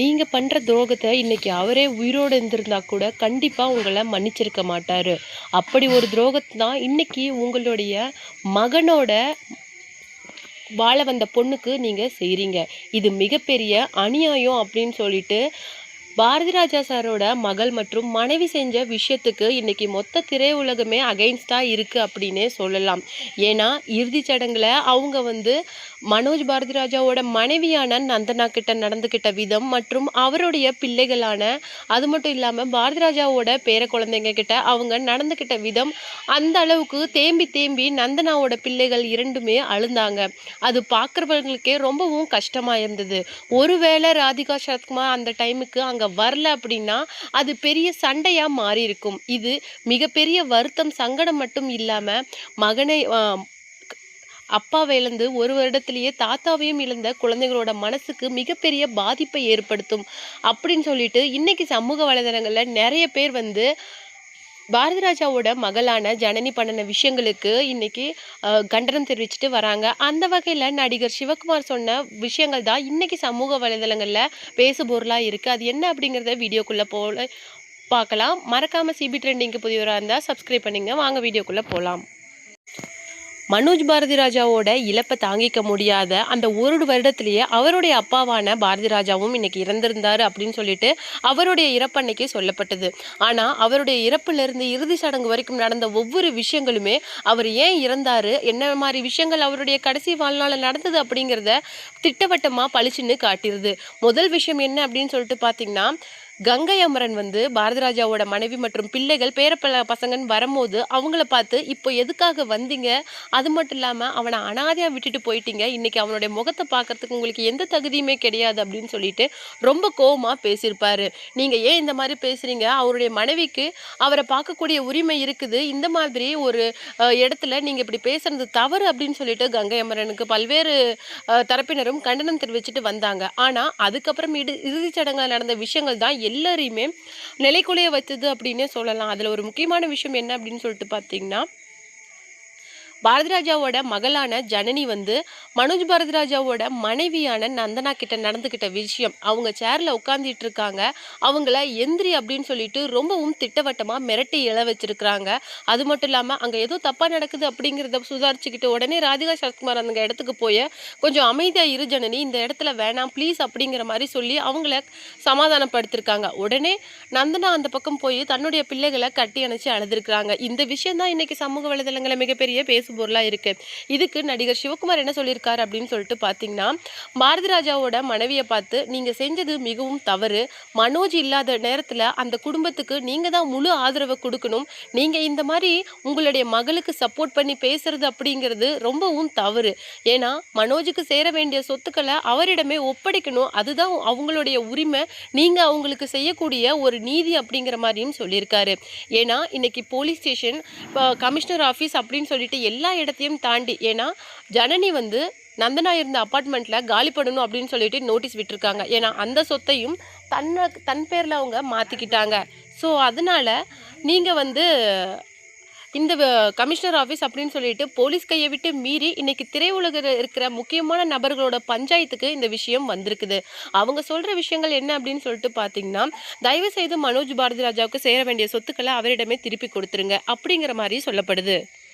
நீங்க பண்ற துரோகத்த இன்னைக்கு அவரே உயிரோடு இருந்திருந்தா கூட கண்டிப்பா உங்கள மன்னிச்சிருக்க மாட்டாரு. அப்படி ஒரு துரோகத்த தான் இன்னைக்கு உங்களுடைய மகனோட வாழ வந்த பொண்ணுக்கு நீங்க செய்றீங்க. இது மிகப்பெரிய அநியாயம் அப்படின்னு சொல்லிட்டு பாரதிராஜா சாரோட மகள் மற்றும் மனைவி செஞ்ச விஷயத்துக்கு இன்னைக்கு மொத்த திரையுலகமே அகைன்ஸ்டா இருக்கு அப்படின்னே சொல்லலாம். ஏன்னா இறுதிச் சடங்குல அவங்க மனோஜ் பாரதிராஜாவோட மனைவியான நந்தனா கிட்ட நடந்துக்கிட்ட விதம் மற்றும் அவருடைய பிள்ளைகளான அது மட்டும் இல்லாம பாரதிராஜாவோட பேர குழந்தைங்க கிட்ட அவங்க நடந்துக்கிட்ட விதம் அந்த அளவுக்கு தேம்பி தேம்பி நந்தனாவோட பிள்ளைகள் இரண்டுமே அழுந்தாங்க. அது பார்க்குறவங்களுக்கே ரொம்பவும் கஷ்டமா இருந்தது. ஒருவேளை ராதிகா சரத்குமார் அந்த டைமுக்கு அங்க வரல அப்படின்னா அது பெரிய சண்டையா மாறி இருக்கும். இது மிகப்பெரிய வருத்தம், சங்கடம் மட்டும் இல்லாம மகனை அப்பாவை இழந்து ஒரு வருடத்திலேயே தாத்தாவையும் இழந்த குழந்தைகளோட மனசுக்கு மிகப்பெரிய பாதிப்பை ஏற்படுத்தும் அப்படின்னு சொல்லிட்டு இன்னைக்கு சமூக வலைதளங்கள்ல நிறைய பேர் பாரதிராஜாவோட மகளான ஜனனி பண்ணின விஷயங்களுக்கு இன்னைக்கு கண்டனம் தெரிவிச்சுட்டு வராங்க. அந்த வகையில நடிகர் சிவகுமார் சொன்ன விஷயங்கள் தான் இன்னைக்கு சமூக வலைதளங்கள்ல பேசுபொருளா இருக்கு. அது என்ன அப்படிங்கிறத வீடியோக்குள்ள போல பார்க்கலாம். மறக்காம சிபி ட்ரெண்டிங்க்கு புதியவராக இருந்தா சப்ஸ்கிரைப் பண்ணுங்க. வாங்க வீடியோக்குள்ள போலாம். மனோஜ் பாரதிராஜாவோட இழப்பை தாங்கிக்க முடியாத அந்த ஒரு வருடத்திலேயே அவருடைய அப்பாவான பாரதிராஜாவும் இன்னைக்கு இறந்திருந்தாரு அப்படின்னு சொல்லிட்டு அவருடைய இறப்பன்னைக்கு சொல்லப்பட்டது. ஆனா அவருடைய இறப்புல இருந்து இறுதி சடங்கு வரைக்கும் நடந்த ஒவ்வொரு விஷயங்களுமே அவர் ஏன் இறந்தாரு, என்ன மாதிரி விஷயங்கள் அவருடைய கடைசி வாழ்நாள் நடந்தது அப்படிங்கிறத திட்டவட்டமா பளிச்சுன்னு காட்டிருது. முதல் விஷயம் என்ன அப்படின்னு சொல்லிட்டு பாத்தீங்கன்னா, கங்கை அமரன் பாரதிராஜாவோட மனைவி மற்றும் பிள்ளைகள் பசங்கன்னு வரும்போது அவங்கள பார்த்து இப்போ எதுக்காக வந்தீங்க, அது மட்டும் இல்லாம அவனை அனாதையா விட்டுட்டு போயிட்டீங்க, இன்னைக்கு அவனுடைய முகத்தை பார்க்கறதுக்கு உங்களுக்கு எந்த தகுதியுமே கிடையாது அப்படின்னு சொல்லிட்டு ரொம்ப கோவமா பேசியிருப்பாரு. நீங்க ஏன் இந்த மாதிரி பேசுறீங்க, அவருடைய மனைவிக்கு அவரை பார்க்கக்கூடிய உரிமை இருக்குது, இந்த மாதிரி ஒரு இடத்துல நீங்க இப்படி பேசுறது தவறு அப்படின்னு சொல்லிட்டு கங்கை அமரனுக்கு பல்வேறு தரப்பினரும் கண்டனம் தெரிவிச்சுட்டு வந்தாங்க. ஆனா அதுக்கப்புறம் இறுதிச் சடங்குல நடந்த விஷயங்கள் தான் எல்லாரையுமே நிலைக்குலைய வச்சது அப்படின்னே சொல்லலாம். அதுல ஒரு முக்கியமான விஷயம் என்ன அப்படின்னு சொல்லிட்டு பாத்தீங்கன்னா, பாரதிராஜாவோட மகளான ஜனனி மனோஜ் பாரதிராஜாவோட மனைவியான நந்தனா கிட்ட நடந்துக்கிட்ட விஷயம், அவங்க சேர்ல உட்காந்துட்டு இருக்காங்க, அவங்கள எந்திரி அப்படின்னு சொல்லிட்டு ரொம்பவும் திட்டவட்டமா மிரட்டி எழ வச்சிருக்கிறாங்க. அது மட்டும் இல்லாம அங்க ஏதோ தப்பா நடக்குது அப்படிங்கிறத சுதாரிச்சுக்கிட்டு உடனே ராதிகா சரத்குமார் அந்த இடத்துக்கு போய் கொஞ்சம் அமைதியா இரு ஜனனி, இந்த இடத்துல வேணாம் ப்ளீஸ் அப்படிங்கிற மாதிரி சொல்லி அவங்கள சமாதானப்படுத்திருக்காங்க. உடனே நந்தனா அந்த பக்கம் போய் தன்னுடைய பிள்ளைகளை கட்டி அணைச்சு அழுதுருக்காங்க. இந்த விஷயம் தான் இன்னைக்கு சமூக வலைதளங்களை மிகப்பெரிய பொருளா இருக்கு. இதுக்கு நடிகர் சிவகுமார் என்ன சொல்லியிருக்காரு அப்படின்னு சொல்லிட்டு பாத்தீங்கன்னா, பாரதிராஜாவோட மனைவியை பார்த்து நீங்க செஞ்சது மிகவும் தவறு, மனோஜ் இல்லாத நேரத்துல அந்த குடும்பத்துக்கு நீங்க தான் முழு ஆதரவை கொடுக்கணும், நீங்க இந்த மாதிரி உங்களுடைய மகளுக்கு சப்போர்ட் பண்ணி பேசுறது அப்படிங்கிறது ரொம்பவும் தவறு, ஏன்னா மனோஜுக்கு சேர வேண்டிய சொத்துக்களை அவரிடமே ஒப்படைக்கணும், அதுதான் அவங்களுடைய உரிமை, நீங்க அவங்களுக்கு செய்யக்கூடிய ஒரு நீதி அப்படிங்கிற மாதிரியும் சொல்லியிருக்காரு. ஏன்னா இன்னைக்கு போலீஸ் ஸ்டேஷன், கமிஷனர் ஆஃபீஸ் அப்படின்னு சொல்லிட்டு எல்லா இடத்தையும் தாண்டி, ஏன்னா ஜனனி நந்தனா இருந்த அப்பார்ட்மெண்ட்ல காலி பண்ணணும் அப்படின்னு சொல்லிட்டு நோட்டீஸ் விட்டுருக்காங்க. ஏன்னா அந்த சொத்தையும் தன் பேர்ல அவங்க மாத்திக்கிட்டாங்க. ஸோ அதனால நீங்க இந்த கமிஷனர் ஆஃபீஸ் அப்படின்னு சொல்லிட்டு போலீஸ் கையை விட்டு மீறி இன்னைக்கு திரையுலகில் இருக்கிற முக்கியமான நபர்களோட பஞ்சாயத்துக்கு இந்த விஷயம் வந்திருக்குது. அவங்க சொல்ற விஷயங்கள் என்ன அப்படின்னு சொல்லிட்டு பார்த்தீங்கன்னா, தயவு செய்து மனோஜ் பாரதிராஜாவுக்கு சேர வேண்டிய சொத்துக்களை அவரிடமே திருப்பி கொடுத்துருங்க அப்படிங்கிற மாதிரி சொல்லப்படுது.